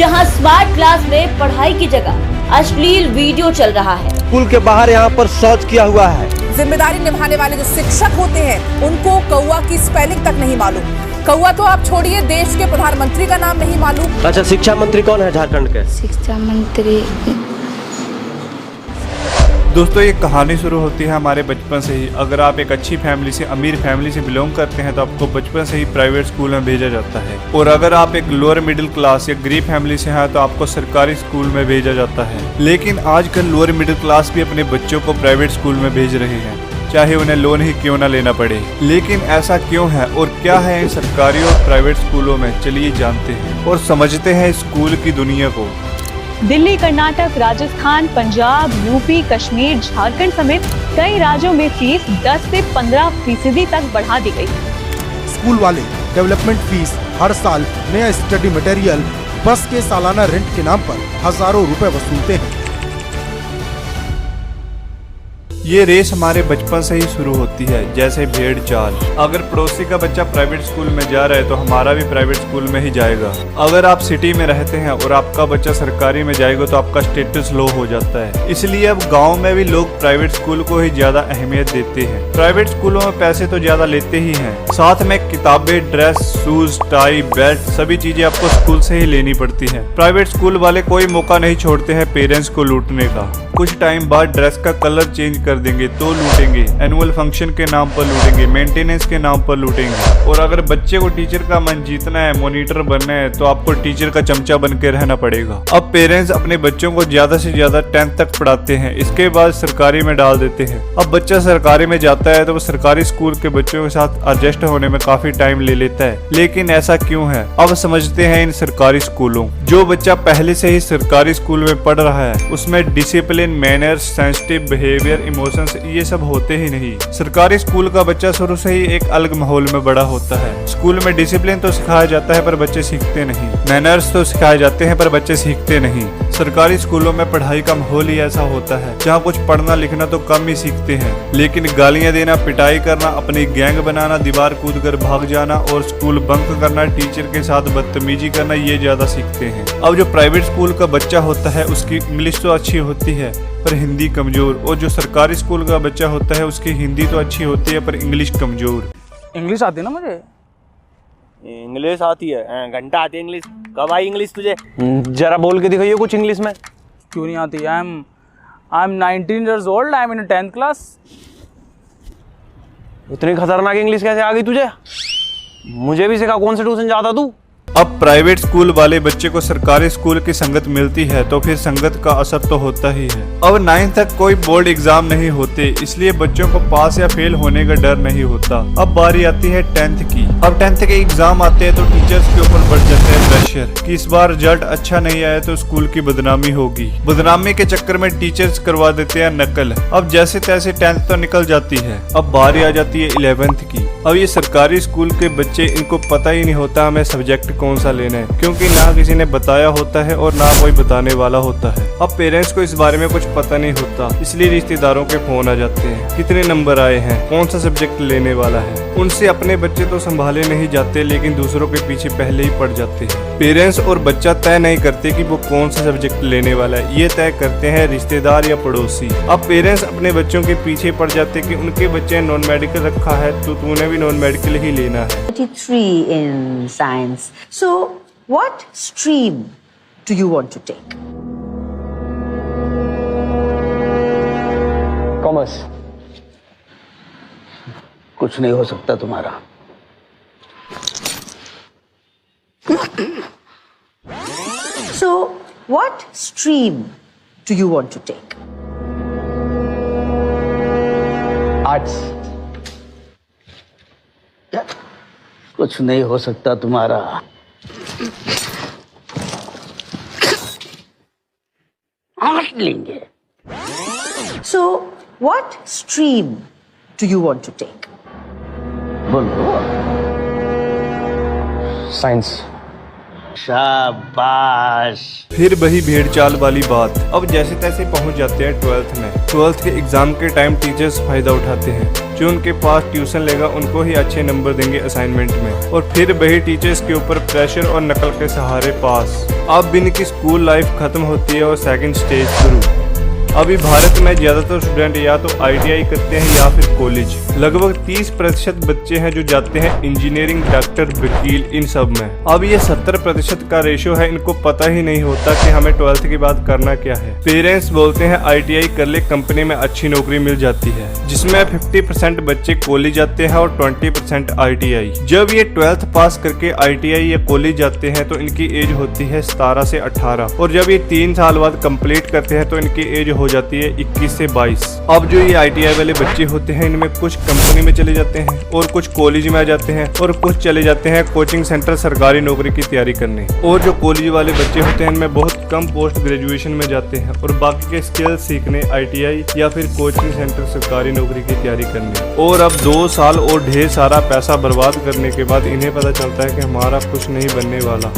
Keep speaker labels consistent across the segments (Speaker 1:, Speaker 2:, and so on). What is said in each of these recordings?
Speaker 1: जहां smart class में पढ़ाई की जगह अश्लील वीडियो चल रहा है।
Speaker 2: स्कूल के बाहर यहाँ पर शौच किया हुआ है।
Speaker 3: जिम्मेदारी निभाने वाले जो शिक्षक होते हैं उनको कौवा की स्पेलिंग तक नहीं मालूम। कौवा तो आप छोड़िए, देश के प्रधानमंत्री का नाम नहीं मालूम।
Speaker 2: अच्छा, शिक्षा मंत्री कौन है झारखंड के?
Speaker 4: शिक्षा मंत्री
Speaker 5: दोस्तों, ये कहानी शुरू होती है हमारे बचपन से ही। अगर आप एक अच्छी फैमिली से, अमीर फैमिली से बिलोंग करते हैं तो आपको बचपन से ही प्राइवेट स्कूल में भेजा जाता है। और अगर आप एक लोअर मिडिल क्लास या गरीब फैमिली से हैं तो आपको सरकारी स्कूल में भेजा जाता है। लेकिन आजकल लोअर मिडिल क्लास भी अपने बच्चों को प्राइवेट स्कूल में भेज रहे हैं, चाहे उन्हें लोन ही क्यों ना लेना पड़े। लेकिन ऐसा क्यों है और क्या है इन सरकारी और प्राइवेट स्कूलों में, चलिए जानते हैं और समझते हैं स्कूल की दुनिया को।
Speaker 6: दिल्ली, कर्नाटक, राजस्थान, पंजाब, यूपी, कश्मीर, झारखंड समेत कई राज्यों में फीस 10 से 15% तक बढ़ा दी गई।
Speaker 7: स्कूल वाले डेवलपमेंट फीस, हर साल नया स्टडी मटेरियल, बस के सालाना रेंट के नाम पर हजारों रुपए वसूलते हैं।
Speaker 5: ये रेस हमारे बचपन से ही शुरू होती है, जैसे भेड़ चाल। अगर पड़ोसी का बच्चा प्राइवेट स्कूल में जा रहा है तो हमारा भी प्राइवेट स्कूल में ही जाएगा। अगर आप सिटी में रहते हैं और आपका बच्चा सरकारी में जाएगा तो आपका स्टेटस लो हो जाता है। इसलिए अब गांव में भी लोग प्राइवेट स्कूल को ही ज्यादा अहमियत देते हैं। प्राइवेट स्कूलों में पैसे तो ज्यादा लेते ही हैं, साथ में किताबें, ड्रेस, शूज, टाई, बेल्ट, सभी चीजें आपको स्कूल से ही लेनी पड़ती है। प्राइवेट स्कूल वाले कोई मौका नहीं छोड़ते हैं पेरेंट्स को लूटने का। कुछ टाइम बाद ड्रेस का कलर चेंज कर देंगे तो लूटेंगे, एनुअल फंक्शन के नाम पर लूटेंगे, मेंटेनेंस के नाम पर लूटेंगे। और अगर बच्चे को टीचर का मन जीतना है, मॉनिटर बनना है, तो आपको टीचर का चमचा बन के रहना पड़ेगा। अब पेरेंट्स अपने बच्चों को ज्यादा से ज्यादा 10th तक पढ़ाते हैं, इसके बाद सरकारी में डाल देते हैं। अब बच्चा सरकारी में जाता है तो वो सरकारी स्कूल के बच्चों के साथ एडजस्ट होने में काफी टाइम ले लेता है। लेकिन ऐसा क्यों है, अब समझते हैं इन सरकारी स्कूलों। जो बच्चा पहले से ही सरकारी स्कूल में पढ़ रहा है उसमें discipline, manners, sensitive behaviour, emotions ये सब होते ही नहीं। सरकारी स्कूल का बच्चा शुरू से ही एक अलग माहौल में बड़ा होता है। स्कूल में डिसिप्लिन तो सिखाया जाता है पर बच्चे सीखते नहीं, मैनर्स तो सिखाए जाते हैं पर बच्चे सीखते नहीं। सरकारी स्कूलों में पढ़ाई का माहौल ही ऐसा होता है जहाँ कुछ पढ़ना लिखना तो कम ही सीखते हैं, लेकिन गालियाँ देना, पिटाई करना, अपनी गैंग बनाना, दीवार कूद कर भाग जाना और स्कूल बंक करना, टीचर के साथ बदतमीजी करना, ये ज्यादा सीखते हैं। अब जो प्राइवेट स्कूल का बच्चा होता है उसकी इंग्लिश तो अच्छी होती है पर हिंदी कमजोर, और जो सरकारी स्कूल का बच्चा होता है उसकी हिंदी तो अच्छी होती है पर इंग्लिश कमजोर।
Speaker 8: इंग्लिश आती है ना मुझे?
Speaker 2: इंग्लिश आती है? घंटा आती है इंग्लिश। कब आई इंग्लिश तुझे?
Speaker 8: जरा बोल के दिखाइए कुछ इंग्लिश में। क्यों नहीं आती? I am 19 years old, I am in 10th class.
Speaker 2: इतनी खतरनाक इंग्लिश कैसे आ गई तुझे? मुझे भी सिखा, कौन से ट्यूशन जाता तू?
Speaker 5: अब प्राइवेट स्कूल वाले बच्चे को सरकारी स्कूल की संगत मिलती है तो फिर संगत का असर तो होता ही है। अब 9th तक कोई बोर्ड एग्जाम नहीं होते, इसलिए बच्चों को पास या फेल होने का डर नहीं होता। अब बारी आती है 10th की। अब 10th के एग्जाम आते हैं तो टीचर्स के ऊपर बढ़ जाता है प्रेशर कि इस बार रिजल्ट अच्छा नहीं आया तो स्कूल की बदनामी होगी। बदनामी के चक्कर में टीचर्स करवा देते हैं नकल। अब जैसे तैसे 10th तो निकल जाती है, अब बारी आ जाती है 11th की। अब ये सरकारी स्कूल के बच्चे, इनको पता ही नहीं होता हमें सब्जेक्ट कौन सा लेना है, क्योंकि ना किसी ने बताया होता है और ना कोई बताने वाला होता है। अब पेरेंट्स को इस बारे में कुछ पता नहीं होता, इसलिए रिश्तेदारों के फोन आ जाते हैं, कितने नंबर आए हैं, कौन सा सब्जेक्ट लेने वाला है। उनसे अपने बच्चे तो संभाले नहीं जाते लेकिन दूसरों के पीछे पहले ही पड़ जाते हैं। पेरेंट्स और बच्चा तय नहीं करते कि वो कौन सा सब्जेक्ट लेने वाला है, ये तय करते हैं रिश्तेदार या पड़ोसी। अब पेरेंट्स अपने बच्चों के पीछे पड़ जाते कि उनके बच्चे नॉन मेडिकल रखा है तो तूने भी नॉन मेडिकल ही लेना है।
Speaker 9: 33 in science. So, what stream do you want to take?
Speaker 8: Commerce. कुछ नहीं हो सकता तुम्हारा।
Speaker 9: So, what stream do you want to take?
Speaker 8: Arts. कुछ नहीं हो सकता तुम्हारा। आर्ट लेंगे।
Speaker 9: So, what stream do you want to take?
Speaker 8: बोलो। साइंस।
Speaker 4: शाबाश।
Speaker 5: फिर वही भेड़ चाल वाली बात। अब जैसे तैसे पहुंच जाते हैं 12th में। 12th के एग्जाम के टाइम टीचर्स फायदा उठाते हैं। जो उनके पास ट्यूशन लेगा उनको ही अच्छे नंबर देंगे असाइनमेंट में, और फिर वही टीचर्स के ऊपर प्रेशर और नकल के सहारे पास। अब इनकी स्कूल लाइफ खत्म होती है और सेकंड स्टेज शुरू। अभी भारत में ज्यादातर स्टूडेंट या तो ITI करते हैं या फिर कॉलेज। लगभग 30% बच्चे हैं जो जाते हैं इंजीनियरिंग, डॉक्टर, वकील, इन सब में। अब ये 70% का रेशो है, इनको पता ही नहीं होता कि हमें 12th के बाद करना क्या है। पेरेंट्स बोलते हैं ITI कर ले, कंपनी में अच्छी नौकरी मिल जाती है, जिसमें 50% बच्चे कॉलेज जाते हैं और 20% ITI। जब ये 12th पास करके ITI या कॉलेज जाते हैं तो इनकी एज होती है 17 से 18, और जब ये 3 साल बाद कंप्लीट करते हैं तो इनकी एज हो जाती है 21 से 22। अब जो ये ITI वाले बच्चे होते हैं, इनमें कुछ कंपनी में चले जाते हैं और कुछ कॉलेज में आ जाते हैं और कुछ चले जाते हैं कोचिंग सेंटर सरकारी नौकरी की तैयारी करने। और जो कॉलेज वाले बच्चे होते हैं इनमें बहुत कम पोस्ट ग्रेजुएशन में जाते हैं और बाकी के स्किल्स सीखने ITI या फिर कोचिंग सेंटर सरकारी नौकरी की तैयारी करने। और अब 2 साल और ढेर सारा पैसा बर्बाद करने के बाद इन्हें पता चलता है कि हमारा कुछ नहीं बनने वाला।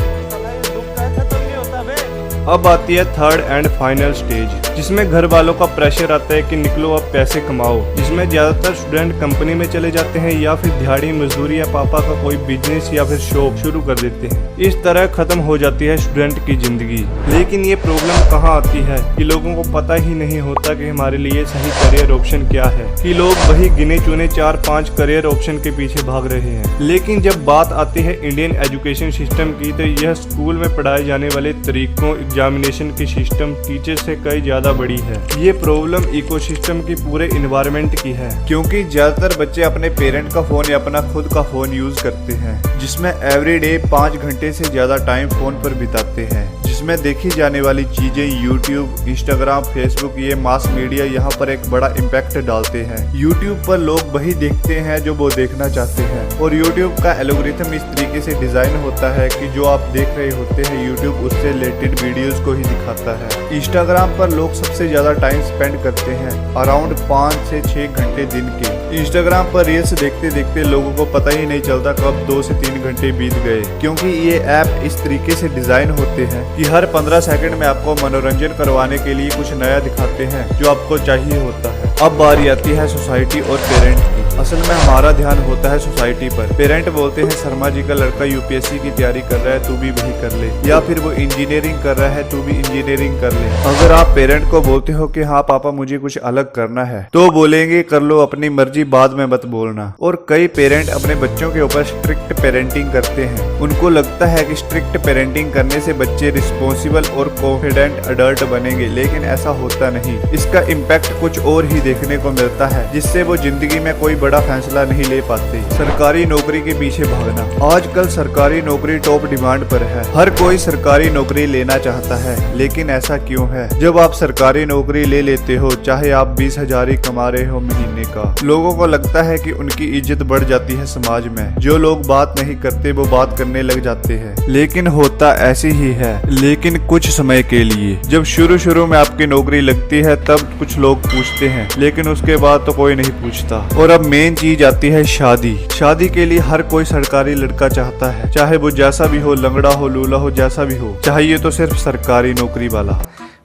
Speaker 5: अब आती है 3rd एंड फाइनल स्टेज, जिसमें घर वालों का प्रेशर आता है कि निकलो अब पैसे कमाओ, जिसमें ज्यादातर स्टूडेंट कंपनी में चले जाते हैं या फिर दिहाड़ी मजदूरी या पापा का कोई बिजनेस या फिर शॉप शुरू कर देते हैं। इस तरह खत्म हो जाती है स्टूडेंट की जिंदगी। लेकिन ये प्रॉब्लम कहाँ आती है कि लोगों को पता ही नहीं होता कि हमारे लिए सही करियर ऑप्शन क्या है, कि लोग वही गिने चुने 4-5 करियर ऑप्शन के पीछे भाग रहे हैं। लेकिन जब बात आती है इंडियन एजुकेशन सिस्टम की, तो यह स्कूल में पढ़ाए जाने वाले तरीकों, एग्जामिनेशन की सिस्टम, टीचर से कई ज्यादा बड़ी है। ये प्रॉब्लम इकोसिस्टम की पूरे इन्वायरमेंट की है, क्योंकि ज्यादातर बच्चे अपने पेरेंट का फोन या अपना खुद का फोन यूज करते हैं, जिसमें एवरीडे 5 घंटे से ज्यादा टाइम फोन पर बिताते हैं, जिसमें देखी जाने वाली चीजें यूट्यूब, इंस्टाग्राम, फेसबुक, ये मास मीडिया यहाँ पर एक बड़ा इम्पैक्ट डालते हैं। यूट्यूब पर लोग वही देखते हैं जो वो देखना चाहते हैं, और यूट्यूब का एल्गोरिथम इस तरीके से डिजाइन होता है कि जो आप देख रहे होते हैं यूट्यूब उससे रिलेटेड वीडियोस को ही दिखाता है। इंस्टाग्राम पर लोग सबसे ज्यादा टाइम स्पेंड करते हैं, अराउंड 5 से 6 घंटे दिन के। इंस्टाग्राम पर रील्स देखते देखते लोगों को पता ही नहीं चलता कब 2 से 3 घंटे बीत गए, क्योंकि ये ऐप इस तरीके से डिजाइन होते हैं कि हर 15 सेकंड में आपको मनोरंजन करवाने के लिए कुछ नया दिखाते हैं जो आपको चाहिए होता है। अब बारी आती है सोसाइटी और पेरेंट की। असल में हमारा ध्यान होता है सोसाइटी पर। पेरेंट बोलते हैं शर्मा जी का लड़का UPSC की तैयारी कर रहा है, तू भी वही कर ले, या फिर वो इंजीनियरिंग कर रहा है, तू भी इंजीनियरिंग कर ले। अगर आप पेरेंट को बोलते हो कि हाँ पापा मुझे कुछ अलग करना है, तो बोलेंगे कर लो अपनी मर्जी, बाद में मत बोलना। और कई पेरेंट अपने बच्चों के ऊपर स्ट्रिक्ट पेरेंटिंग करते हैं। उनको लगता है कि स्ट्रिक्ट पेरेंटिंग करने से बच्चे रिस्पॉन्सिबल और कॉन्फिडेंट अडल्ट बनेंगे, लेकिन ऐसा होता नहीं। इसका इम्पैक्ट कुछ और ही देखने को मिलता है, जिससे वो जिंदगी में कोई बड़ा फैसला नहीं ले पाते। सरकारी नौकरी के पीछे भागना। आजकल सरकारी नौकरी टॉप डिमांड पर है, हर कोई सरकारी नौकरी लेना चाहता है। लेकिन ऐसा क्यों है? जब आप सरकारी नौकरी ले लेते हो, चाहे आप 20,000 ही कमा रहे हो महीने का, लोगों को लगता है कि उनकी इज्जत बढ़ जाती है समाज में। जो लोग बात नहीं करते वो बात करने लग जाते हैं। लेकिन होता ऐसे ही है, लेकिन कुछ समय के लिए। जब शुरू में आपकी नौकरी लगती है तब कुछ लोग पूछते हैं, लेकिन उसके बाद तो कोई नहीं पूछता। और अब मेन चीज आती है शादी। शादी के लिए हर कोई सरकारी लड़का चाहता है, चाहे वो जैसा भी हो, लंगड़ा हो, लूला हो, जैसा भी हो, चाहिए तो सिर्फ सरकारी नौकरी वाला।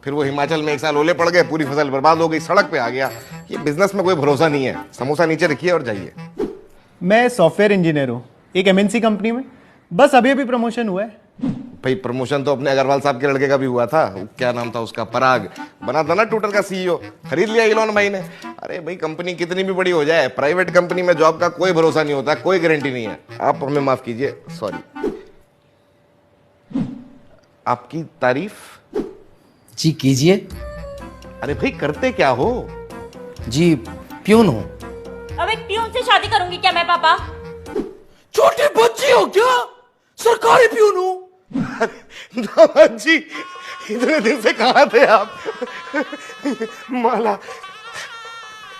Speaker 4: फिर वो हिमाचल में 1 साल ओले पड़ गए, पूरी फसल बर्बाद हो गई, सड़क पे आ गया। ये बिजनेस में कोई भरोसा नहीं है। समोसा नीचे रखिए और जाइए।
Speaker 10: मैं सॉफ्टवेयर इंजीनियर हूँ एक MNC कंपनी में, बस अभी प्रमोशन हुआ है।
Speaker 4: भाई प्रमोशन तो अपने अग्रवाल साहब के लड़के का भी हुआ था। क्या नाम था उसका? पराग बना था ना ट्विटर का CEO, खरीद लिया इलोन भाई ने। अरे भाई कंपनी कितनी भी बड़ी हो जाए, प्राइवेट कंपनी में जॉब का कोई भरोसा नहीं होता, कोई गारंटी नहीं है। आप हमें माफ कीजिए, सॉरी। आपकी तारीफ
Speaker 11: जी कीजिए।
Speaker 4: अरे भाई करते क्या हो?
Speaker 11: जी प्यून हूँ।
Speaker 1: अब एक प्यून से शादी करूंगी क्या मैं पापा?
Speaker 11: छोटी बच्ची हो क्या? सरकारी प्यून हूँ।
Speaker 4: जी इतने दिन से कहाँ थे आप? माला,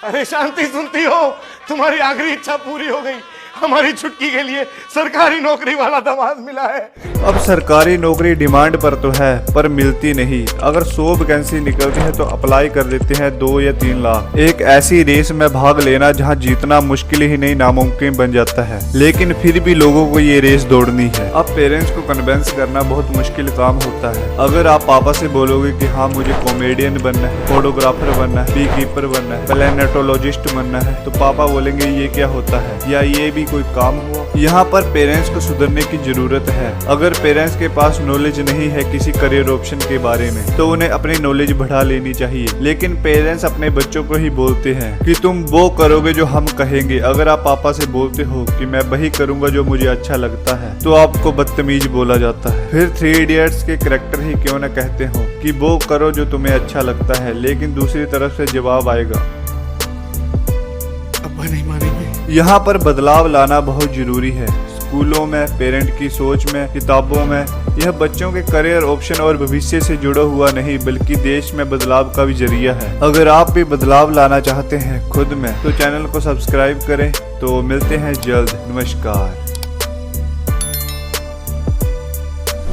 Speaker 4: अरे शांति सुनती हो? तुम्हारी आखिरी इच्छा पूरी हो गई। हमारी छुटकी के लिए सरकारी नौकरी वाला दामाद मिला है।
Speaker 5: अब सरकारी नौकरी डिमांड पर तो है पर मिलती नहीं। अगर 100 वैकेंसी निकलती है तो अप्लाई कर देते हैं 2 या 3 लाख। एक ऐसी रेस में भाग लेना जहां जीतना मुश्किल ही नहीं नामुमकिन बन जाता है, लेकिन फिर भी लोगों को ये रेस दौड़नी है। अब पेरेंट्स को कन्विंस करना बहुत मुश्किल काम होता है। अगर आप पापा से बोलोगे कि हाँ मुझे कॉमेडियन बनना है, फोटोग्राफर बनना है, बी कीपर बनना है, प्लेनेटोलॉजिस्ट बनना है, तो पापा बोलेंगे ये क्या होता है या ये भी कोई काम हुआ। यहाँ पर पेरेंट्स को सुधरने की जरूरत है। अगर पेरेंट्स के पास नॉलेज नहीं है किसी करियर ऑप्शन के बारे में तो उन्हें अपनी नॉलेज बढ़ा लेनी चाहिए। लेकिन पेरेंट्स अपने बच्चों को ही बोलते हैं कि तुम वो करोगे जो हम कहेंगे। अगर आप पापा से बोलते हो कि मैं वही करूंगा जो मुझे अच्छा लगता है तो आपको बदतमीज बोला जाता है। फिर 3 इडियट्स के कैरेक्टर ही क्यों न कहते हो कि वो करो जो तुम्हें अच्छा लगता है, लेकिन दूसरी तरफ से जवाब आएगा
Speaker 4: नहीं मानेंगे।
Speaker 5: यहाँ पर बदलाव लाना बहुत जरूरी है। स्कूलों में, पेरेंट की सोच में, किताबों में। यह बच्चों के करियर ऑप्शन और भविष्य से जुड़ा हुआ नहीं बल्कि देश में बदलाव का भी जरिया है। अगर आप भी बदलाव लाना चाहते हैं खुद में तो चैनल को सब्सक्राइब करें। तो मिलते हैं जल्द। नमस्कार।